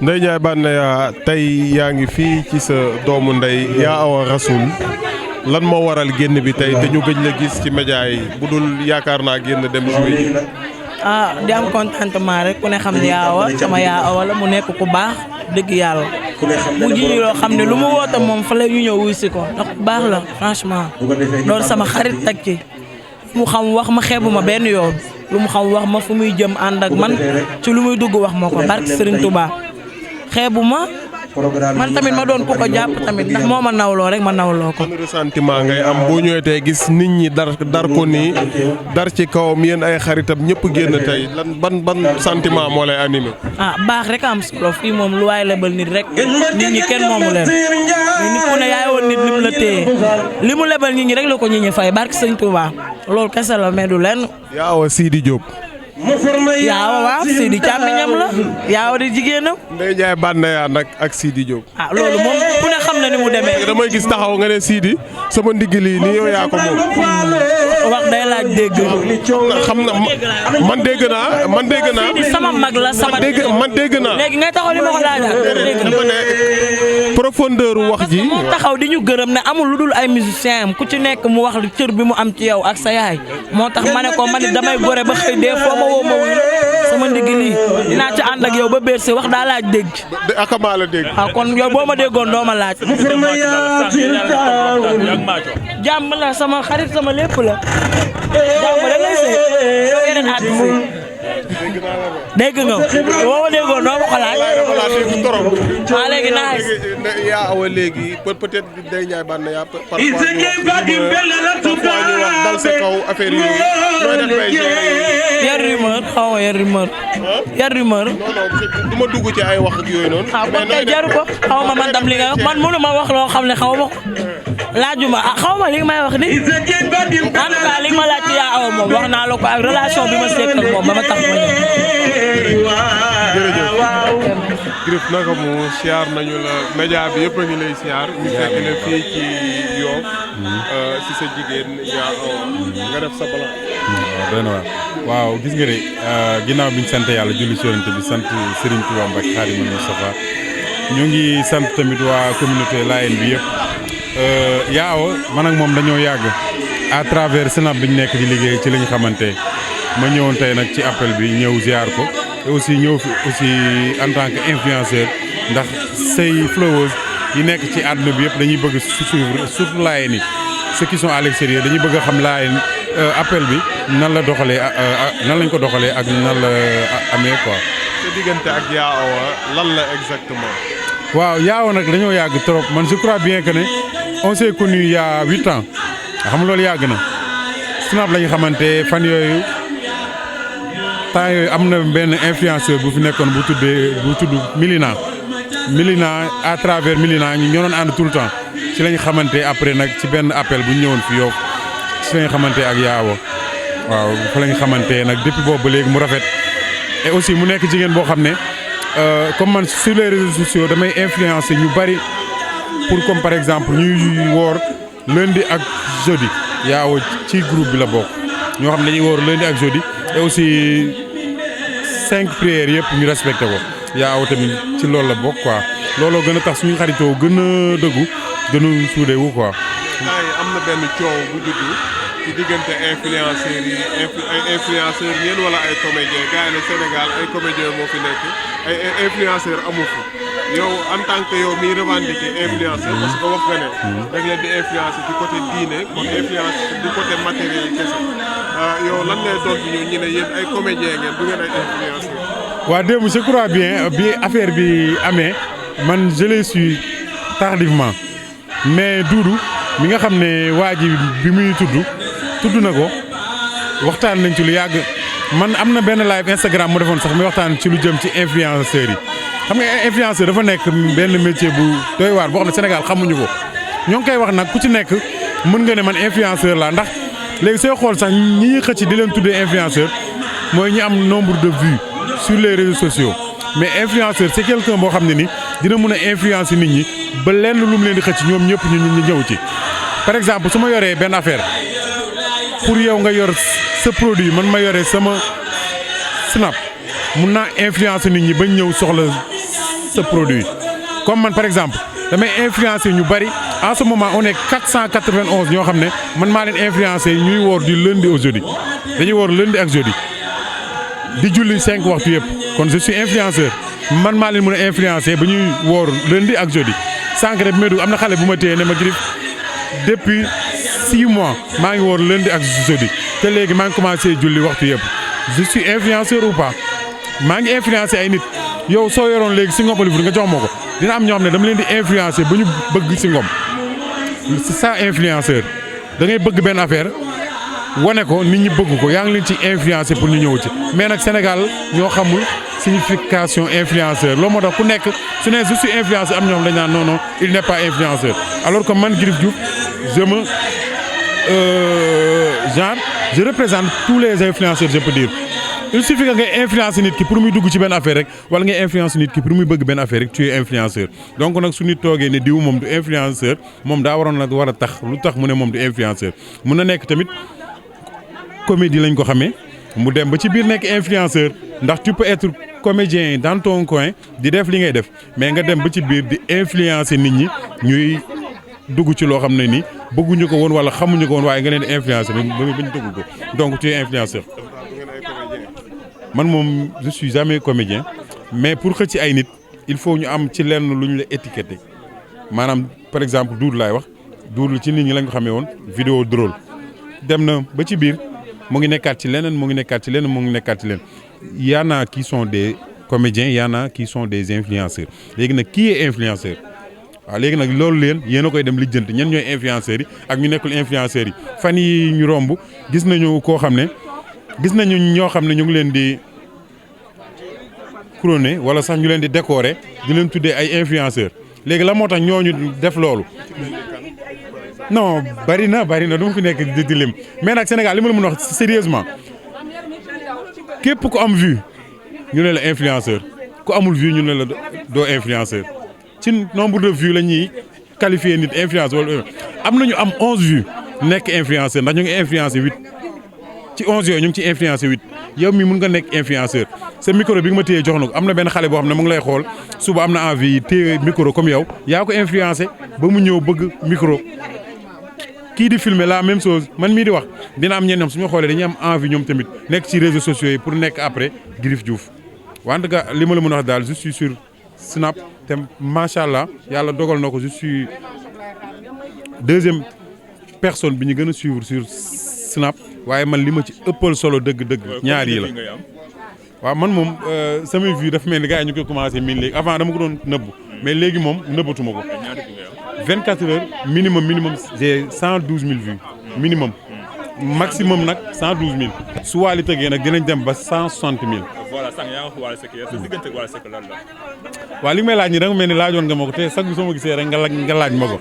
Ndeye Ndiaye Banaya tey yaa ngi fii ci sa doomu ndey Yaa Awa Rassoul lan moo waral génn bi tey te ñu gëj la gis ci média yi bu dul yaakaar naa génn dem jouer. di am contentement rek ku ne xam ne Yaa Awa sama Yaa Awa la mu nekk ku baax dëgg yàlla mu ji loo xam ne lu mu woote moom fa la ñu ñëw wuy si ko ndax ku baax la franchement loolu sama xarit teg ci mu xam wax ma xeebu ma benn yoon lu mu xam wax ma fu muy jëm ànd ak man ci lu muy dugg wax ma ko barke Serigne Touba xeebu ma man tamit ma doon ku ko jàpp tamit ndax moo ma nawloo rek ma nawloo ko. ban ressentiment ngay am boo ñëwee tey gis nit ñi dar ko nii dar ci kawam yéen ay xaritam ñëpp génn tey lan ban sentiment moo lay animé. baax rek am solo fii moom lu waay lebal nit rek nit ñi kenn moomu leen nit ku ne yaay woon nit lim la téye li mu lebal nit ñi rek la ko nit ñi fay barke Sëñ Touba loolu kese la mais du lenn. Yaa Awa Sidi Diop. Yaa Awa waaw Sidi càmmiñam la Yaa Awa di jigéenam. Ndeye Ndiaye Banaya nag ak Sidi Diop. loolu moom ku ne xam na ni mu demee. damay gis taxaw nga ne Sidi sama ndigg lii nii yow yaa ko moom. wax day laaj dégg. xam na man dégg naa. Sidi sama mag la sama. man dégg naa. léegi ngay taxaw li ma ko laajaat. dégg dama ne profondeur wax ji. moo taxaw di ñu gërëm ne amul lu dul ay musiciens am ku ci nekk mu wax lu cër bi mu am ci yow ak sa yaay moo tax ma ne ko man damay gore ba xëy dee foo ma woo ma wuyu sama ndigg lii dinaa ci ànd ak yow ba béer si wax daa laaj dégg. akamaa la dégg. kon yow boo ma déggoon doo ma laaj. jàmm la sama xarit sama lépp la. jàmm rek lay sëy yeneen artiste yi dégg nga boo ma déggoon doo ma ko laaj. léegi naa Yaa Awa léegi peut-être Ndeye Ndiaye Banaya parfois ñu wax dal sa kaw affaire yi nooy def bay yar rumeur xaw ma yar rumeur. yar rumeur. non du ma dugg ci ay wax ak yooyu noonu. kon kay jaru ko xaw ma man tam li nga wax man mënu ma wax loo xam ne xaw ma ko laajuma xaw ma li nga may wax ni en tout cas li nga ma laaj ci Yaa Awa moom wax naa la ko ak relation bi ma seq ak moom ba ma tax ma ñëw. Griff naka mu siyaar nañu la média bi yëpp a ngi lay siyaar ñu fekk la fii ci Yoff si sa jigéen Yaa Awa nga def sa balan. waaw gis nga de ginnaaw bi ñu sant yàlla julli ci Yonent bi sant Serigne Touba Mbacke Khadimou Moustapha ñu ngi sant tamit waa communauté Layène bi yëpp Yaa Awa man ak moom dañoo yàgg à travers Snap bi ñu nekk di liggéey ci la ñu xamante ma ñëwoon tey nag ci appel bi ñëw ziar ko te aussi ñëw fi aussi en tant que influenceur ndax say followers yi nekk ci àdduna bi yëpp dañuy bëgg suivre surtout Layène yi ceux qui sont à l'extérieur dañuy bëgg a xam Layène appel bi nan la doxalee nan lañ ko doxalee ak nan la amee quoi. sa diggante ak Yaa Awa lan la exactement. waaw Yaa Awa nag dañoo yàgg trop man je crois bien que ne on s'est connu il y a 8 ans xam nga loolu yàgg na Snap la ñu xamante fan yooyu temps yooyu am na benn influenceur bu fi nekkoon bu tudd Milina à travers Milina ñu ñoo doon ànd tout le temps ci lañ xamante après nag ci benn appel bu ñu ñëwoon fi Yoff ci lañ xamante ak Yaa Awa waaw fa lañ xamante nag depuis boobu ba léegi mu rafet et aussi mu nekk jigéen boo xam ne comme man sur les réseaux sociaux damay influencer ñu bari pour comme par exemple ñuy woor lundi ak jeudi Yaa Awa ci groupe bi la bokk ñoo xam ne dañuy woor lundi ak jeudi et aussi 5 prières yëpp ñu respecté ko Yaa Awa tamit ci loolu la bokk quoi looloo gën a tax suñu xaritoo gën a dëggu gën a suudee wu quoi. am na benn coow bu juddu ci diggante influenceurs yi ay influenceurs yéen wala ay comédiens gars yi ne Sénégal ay comédiens moo fi nekk ay influenceurs amu fi yow en tant que yow miy revendiquer influenceur parce que wax nga ne rek leen di influencer ci côté diine kon influence du côté matériel kese yow lan ngay doon ñu ne yéen ay comédiens ngeen du ngeen ay influenceurs. waaw démb je crois bien bi affaire bi amee man je l'ai su tardivement mais Doudou mi nga xam ne waa ji bi muy tudd na ko waxtaan nañ ci lu yàgg man am na benn live Instagram mu defoon sax mi waxtaan ci lu jëm ci influenceurs yi xam nga influenceur dafa nekk benn métier bu doy waar boo xam ne Sénégal xamuñu ko ñoo ngi koy wax nag ku ci nekk mën nga ne man influenceur la ndax léegi sooy xool sax ñi ñuy xëcc di leen tuddee influenceur mooy ñi am nombre de vues sur les réseaux sociaux mais influenceur c'est quelqu'un boo xam ne ni dina mën a influencer nit ñi ba lenn lu mu leen di xëcc ñoom ñëpp ñu ñëw ci. par exemple su ma yoree benn affaire pour yow nga yor sa produit man ma yore sama Snap mun naa influencer nit ñi bañ ñëw soxla ce produit comme man par exemple damay influencer ñu bari en ce moment on est 491 ñoo xam ne man maa leen influencer ñuy woor du lundi au jeudi dañuy woor lundi ak jeudi di julli 5 waxtu yëpp kon je suis influenceur man maa leen mën a influencer ba ñuy woor lundi ak jeudi sànq rek bi may dugg am na xale bu ma téye ne ma Griff depuis 6 mois maa ngi woor lundi ak jeudi te léegi maa ngi commencé julli waxtu yëpp je suis influenceur ou pas maa ngi influencer ay nit yow soo yoroon léegi si Ngom nga jox ma ko dina am ñoo xam ne dama leen di influencer ba ñu bëgg si Ngom c'est ça influenceur da ngay bëgg benn affaire wane ko nit ñi bëgg ko yaa ngi leen ci influencer pour ñu ñëw ci mais nag Sénégal ñoo xamul signification influenceur loolu moo tax ku nekk su ne je suis influenceur am ñoom dañ naan non non il n'est pas influenceur alors que man Griff Diouf je représente tous les influenceurs je peux dire il suffit que ngay influencer nit ki pour muy dugg ci benn affaire rek wala ngay influencer nit ki pour muy bëgg benn affaire rek tu es influenceur donc nag su nit toogee ne diw moom du influenceur moom daa waroon na war a tax lu tax mu ne moom du influenceur mun na nekk tamit comédie lañ ko xamee mu dem ba ci biir nekk influenceur ndax tu peux être comédien dans ton coin di def li ngay def mais nga dem ba ci biir di influencer nit ñi ñuy dugg ci loo xam ne ni bëgguñu ko woon wala xamuñu ko woon waaye nga leen di influencer ba ñu dugg ko donc tu es influenceur. man moom je suis jamais comédien mais pour xëcc ay nit il faut ñu am ci lenn lu ñu la étiqueté maanaam par exemple Doudou laay wax Doudou ci nit ñi lañ ko xamee woon vidéo drôle dem na ba ci biir mu ngi nekkaat ci leneen mu ngi nekkaat ci leneen mu ngi nekkaat ci leneen y en a qui sont des comédiens y en a qui sont des influenceurs léegi nag qui est influenceur waaw léegi nag loolu leen yéen a koy dem lijjanti ñen ñooy influenceurs yi ak ñu nekkul influenceurs yi fan yi ñu romb gis nañu koo xam ne gis nañu ñoo xam ne ñu ngi leen di couronné wala sax ñu leen di décorer di leen tuddee ay influenceurs léegi la moo tax ñooñu def loolu non bari na du ma fi nekk di lim mais nag Sénégal li ma la mën a wax sérieusement képp ku am vue ñu ne la influenceur ku amul vue ñu ne la doo influenceur ci nombre de vues la ñuy qualifier nit influenceur wala am na ñu am 11 vues nekk influenceur ndax ñu ngi influencer 8 ci 11 yooyu ñu ngi ci influencer 8 yow mi mun nga nekk influenceur sa micro bi nga ma téye jox na ko am na benn xale boo xam ne mu ngi lay xool suba am na envie téye micro comme yow yaa ko influencer ba mu ñëw bëgg micro kii di filmer la même chose man mii di wax dina am ñenn ñoom su ñu xoolee dañuy am envie ñoom tamit nekk ci réseaux sociaux yi pour nekk après Griff Diouf wante ga li ma la mën a wax daal je suis sur Snap te macha allah yàlla dogal na ko je suis deuxième personne bi ñu gën a suivre sur Snap waaye man li ma ci ëppal solo dëgg-dëgg ñaar yi la waaw man moom samay vues dafa mel ni gars yi ñu koy commencé miin léegi avant dama ko doon nëbb mais léegi moom nëbbatuma ko 24 heures minimum j'ai 112 000 vues minimum maximum nag 112 000 su Wally tëggee nag dinañ dem ba 160 000. voilà sànq yaa ngi wax Wally Seck sa diggante ak Wally Seck lan la. waaw li may laaj nii da nga mel ni laajoon nga ma ko te sax bi soo ma gisee rek nga laaj ma ko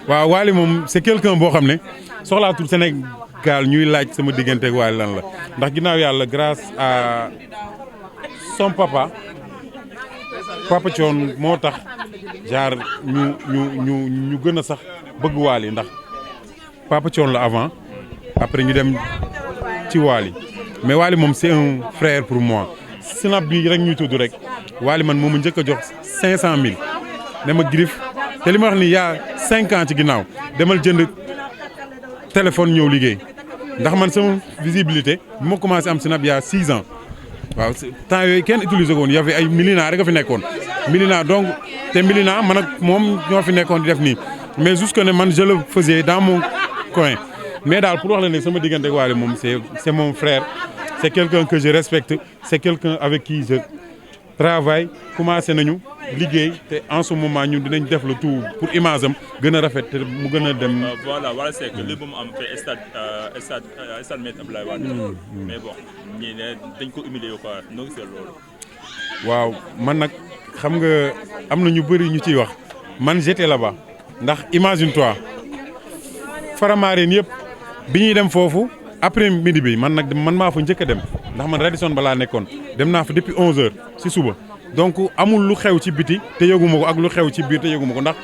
waaw Wally moom c'est quelqu'un boo xam ne soxlaatul Sénégal ñuy laaj sama diggante ak Wally lan la ndax ginnaaw yàlla grâce à son papa Thione moo tax genre ñu gën a sax bëgg Wally ndax Papa Thione la avant après ñu dem ci Wally mais Wally moom c'est un frère pour moi Snap bi rek ñuy tudd rek Wally man moom njëkk a jox 500 000 dama Griff te li ma wax ni y'a 5 ans ci ginnaaw demal jënd téléphone ñëw liggéey ndax man sama visibilité bi ma commencé am Snap y'a 6 ans waaw temps yooyu kenn utilisé ko woon y avait ay Milina rek a fi nekkoon Milina donc te Milina man ak moom ñoo fi nekkoon di def nii mais jusque ne man je le faisais dans mon coin mais daal pour wax la ne sama diggante ak Wally moom c'est mon frère c'est quelqu'un que je respecte c'est quelqu'un avec qui je travaille commencé nañu liggéey te en ce moment ñun dinañ def le tout pour image am gën a rafet te mu gën a dem. voilà Wally Seck li ba mu am te stade Me Abdoulaye Wade mais bon ñii ne dañ ko humilier quoi noo gisee loolu. waaw man nag xam nga am na ñu bëri ñu ciy wax man j'étais là-bas ndax imagine-toi Faramareen yëpp bi ñuy dem foofu après midi bi man maa fa njëkk a dem ndax man Radisson balaa nekkoon dem naa fa depuis 11h ci suba donc amul lu xew ci biti te yëguma ko ak lu xew ci biir te yëguma ko ndax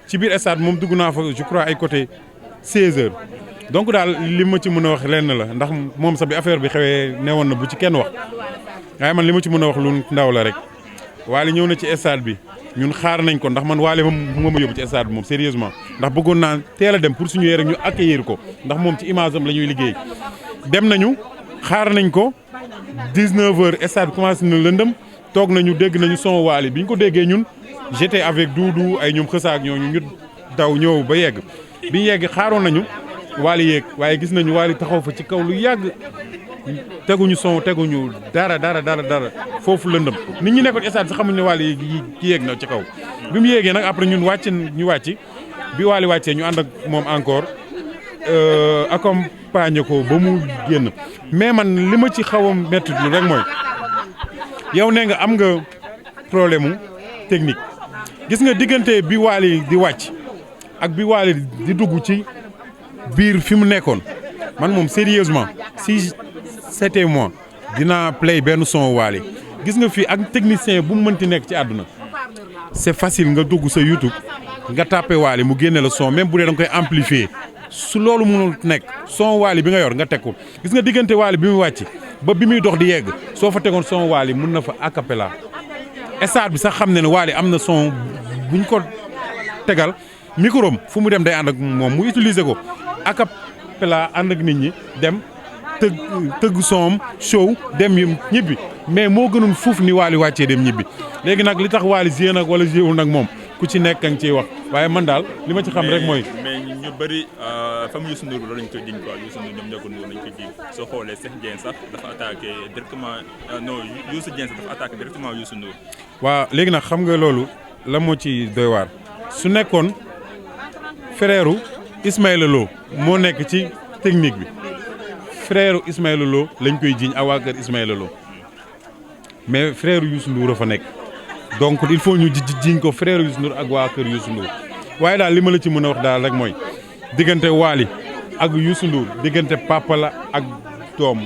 ci biir stade moom dugg naa fa je crois ay côté 16h donc daal li ma ci mën a wax lenn la ndax moom sax bi affaire bi xewee newoon na bu ci kenn wax waaye man li ma ci mën a wax lu ndaw la rek Wally ñëw na ci stade bi ñun xaar nañ ko ndax man Wally moom ma yóbbu ci stade bi moom sérieusement ndax bëggoon naa teel a dem pour suñu yee rek ñu accueillir ko ndax moom ci image am la ñuy liggéey dem nañu xaar nañ ko 19h stade bi commencé na lëndëm toog nañu dégg nañu son Wally bi ñu ko déggee ñun j'étais avec Doudou ay ñoom xësaak ñooñu ñu daw ñëw ba yegg bi ñu yegg xaaroon nañu Wally yéeg waaye gis nañu Wally taxaw fa ci kaw lu yàgg teguñu son teguñu dara foofu lëndëm nit ñi nekkoon stade sax xamuñu ne Wally yi yéeg na ci kaw bi mu yéegee nag après ñun ñu wàcc bi Wally wàccee ñu ànd ak moom encore accompagner ko ba mu génn mais man li ma ci xaw a métti lu rek mooy yow nee nga am nga problème mu technique gis nga diggante bi Wally di wàcc ak bi Wally di dugg ci biir fi mu nekkoon man moom sérieusement si c'était moi dinaa play benn son Wally gis nga fii ak technicien bu mu mënti nekk ci àdduna c'est facile nga dugg sa YouTube nga tapé Wally mu génne la son même bu dee da nga koy amplifier su loolu mënul nekk son Wally bi nga yor nga teg ko gis nga diggante Wally bi muy wàcc ba bi muy dox di yegg soo fa tegoon son Wally mun na fa a cappella stade bi sax xam ne Wally am na son buñ ko tegal micro am fu mu dem day ànd ak moom mu utiliser ko a cappella ànd ak nit ñi dem tëgg son show dem yi ñibbi mais moo gënoon fuuf ni Wally wàccee dem ñibbi léegi nag li tax Wally joué nag wala joué wul nag moom ku ci nekk nga ciy wax waaye man daal li ma ci xam rek mooy. mais ñu bëri famille Youssou Ndour loolu lañ ko jiñ quoi Youssou Ndour ñoom ñoo ko Ndour lañ ko jiñ soo xoolee Cheikh Dieng sax dafa attaqué directement non Youssou Dieng sax dafa attaqué directement Youssou Ndour. waaw léegi nag xam nga loolu la moo ci doy waar su nekkoon frère Ismaïla Lo moo nekk ci technique bi frère Ismaïla Lo lañ koy jiñ ak waa kër Ismaïla Lo mais frère Youssou Ndour a fa nekk. donc il faut ñu jiñ ko frère Youssou Ndour ak waa kër Youssou Ndour waaye daal li ma la ci mën a wax daal rek mooy diggante Wally ak Youssou Ndour diggante papa la ak doom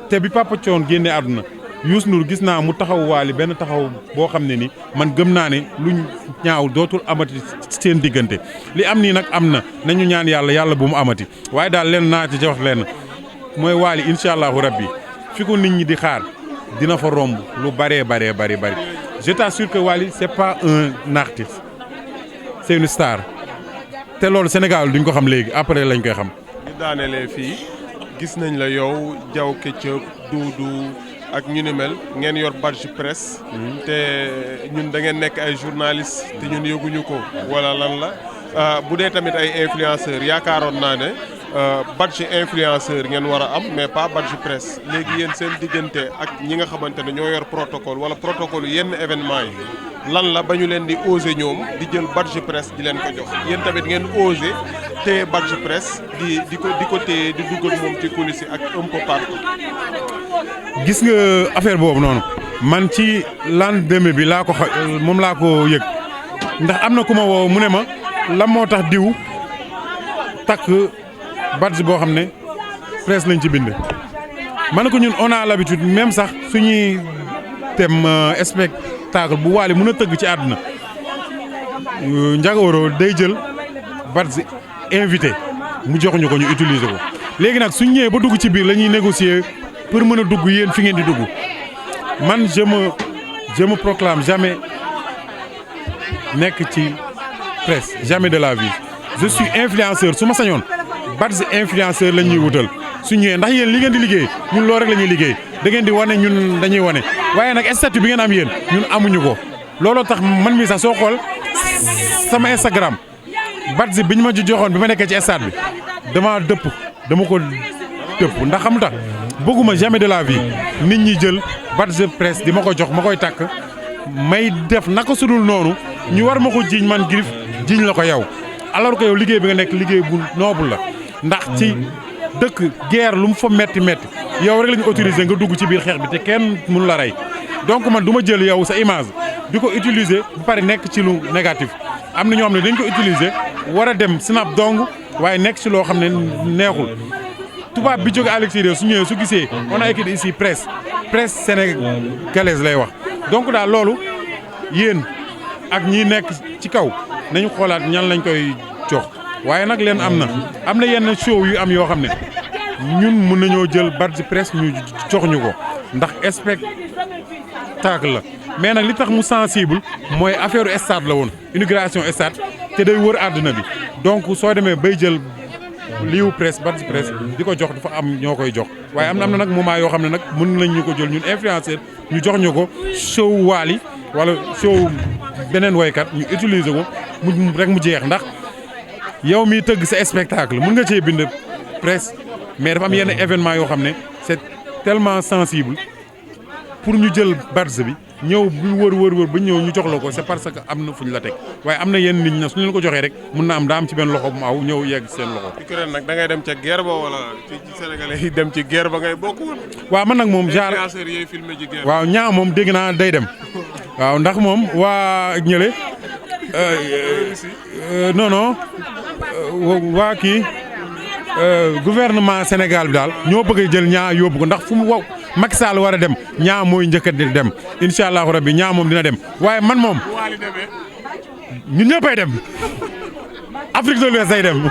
te bi papa Thione génnee àdduna Youssou Ndour gis naa mu taxaw Wally benn taxaw boo xam ne ni man gëm naa ne luñ ñaaw dootul amati seen diggante li am nii nag am na nañu ñaan yàlla bu mu amati waaye daal leen naa ci wax leen mooy Wally incha allahu rabbi fi ko nit ñi di xaar dina fa romb lu bari. Je t'assure que Wally c'est pas un artiste c'est une star te loolu Sénégal duñ ko xam léegi après lañ koy xam. ñu daanelee fii gis nañ la yow Diaw Ketchup Doudou ak ñu ni mel ngeen yor badge presse. te ñun da ngeen nekk ay journaliste te ñun yëguñu ko wala lan la bu dee tamit ay influenceurs yaakaaroon naa ne badge influenceur ngeen war a am mais pas badge presse léegi yéen seen diggante ak ñi nga xamante ne ñoo yor protocole wala protocole yenn événement yi lan la ba ñu leen di oser ñoom di jël badge presse di leen ko jox yéen tamit ngeen oser téye badge presse di ko téye di dugg ak moom ci coulisses yi ak un peu partout. gis nga affaire boobu noonu man ci lendemain bi laa ko moom laa ko yëg ndax am na ku ma woo mu ne ma lan moo tax diw takk badge boo xam ne presse lañ ci bind. ma ne ko ñun on a l'habitude même sax suñuy dem spectacle bu Wally mën a tëgg ci àdduna Ndiaga Waro day jël badge invité mu joxuñu ko ñu utiliser ko léegi nag suñ ñëwee ba dugg ci biir la ñuy négocier pour mën a dugg yéen fi ngeen di dugg man je me proclame jamais nekk ci presse jamais de la vie je suis influenceur su ma sañoon badge influenceur la ñuy wutal su ñëwee ndax yéen li ngeen di liggéey ñun loolu rek la ñuy liggéey da ngeen di wane ñun dañuy wane waaye nag statut bi ngeen am yéen ñun amuñu ko looloo tax man mi sax soo xool sama Instagram badge bi ñu ma joxoon bi ma nekkee ci stade bi dama ko dëpp ndax xam tax bëgguma jamais de la vie nit ñi jël badge presse di ma ko jox ma koy takk may def naka sudul noonu ñu war ma ko jiiñ man Griff jiiñ la ko yow alors que yow liggéey bi nga nekk liggéey bu noble la ndax ci dëkk guerre lu mu fa metti yow rek la ñu autorisé nga dugg ci biir xeex bi te kenn mënu la rey donc man du ma jël yow sa image di ko utiliser bu pare nekk ci lu négatif am na ñoo xam ne dañ ko utiliser war a dem snap dong waaye nekk ci loo xam ne neexul tubaab bi jóge à l'extérieur su ñëwee su gisee on a écrit ici presse sénégalaise lay wax donc daal loolu yéen ak ñi nekk ci kaw nañu xoolaat ñan lañ koy jox waaye nag leen am na yenn show yu am yoo xam ne ñun mën nañoo jël badge presse ñu jox ñu ko ndax spectacle la mais nag li tax mu sensible mooy affaire stade la woon inauguration stade te day wër àdduna bi donc soo demee bay jël liiwu presse bande presse di ko jox dafa am ñoo koy jox waaye am na nag moment yoo xam ne nag mën nañ ñu ko jël ñun influenceur ñu jox ñu ko show Wally wala show beneen woykat ñu utiliser ko mu rek mu jeex ndax yow miy tëgg sa spectacle mën nga cee bind presse mais dafa am yenn événement yoo xam ne c'est tellement sensible pour ñu jël badge bi ñëw bu wër ba ñëw ñu jox la ko c'est parce que am na fu ñu la teg waaye am na yenn nit ñi nag su ñu leen ko joxee rek mun na am daa am ci benn loxo bu mu aw ñëw yegg seen loxo. Ukraine nag da ngay dem ca guerre ba wala ci Sénégalais yi dem ci guerre ba ngay bokk woon. waaw man nag moom genre influenceurs yi filmé ci guerre. waaw ñaa moom dégg naa day dem waaw ndax moom waa ñële non waa kii gouvernement Sénégal bi daal ñoo bëgg a jël ñaa yóbbu ko ndax fu mu wow Macky Sall war a dem ñaa mooy njëkk a dem incha allahu rabbi ñaa moom dina dem waaye man moom ñun ñëppay dem Afrique de l'Ouest day dem.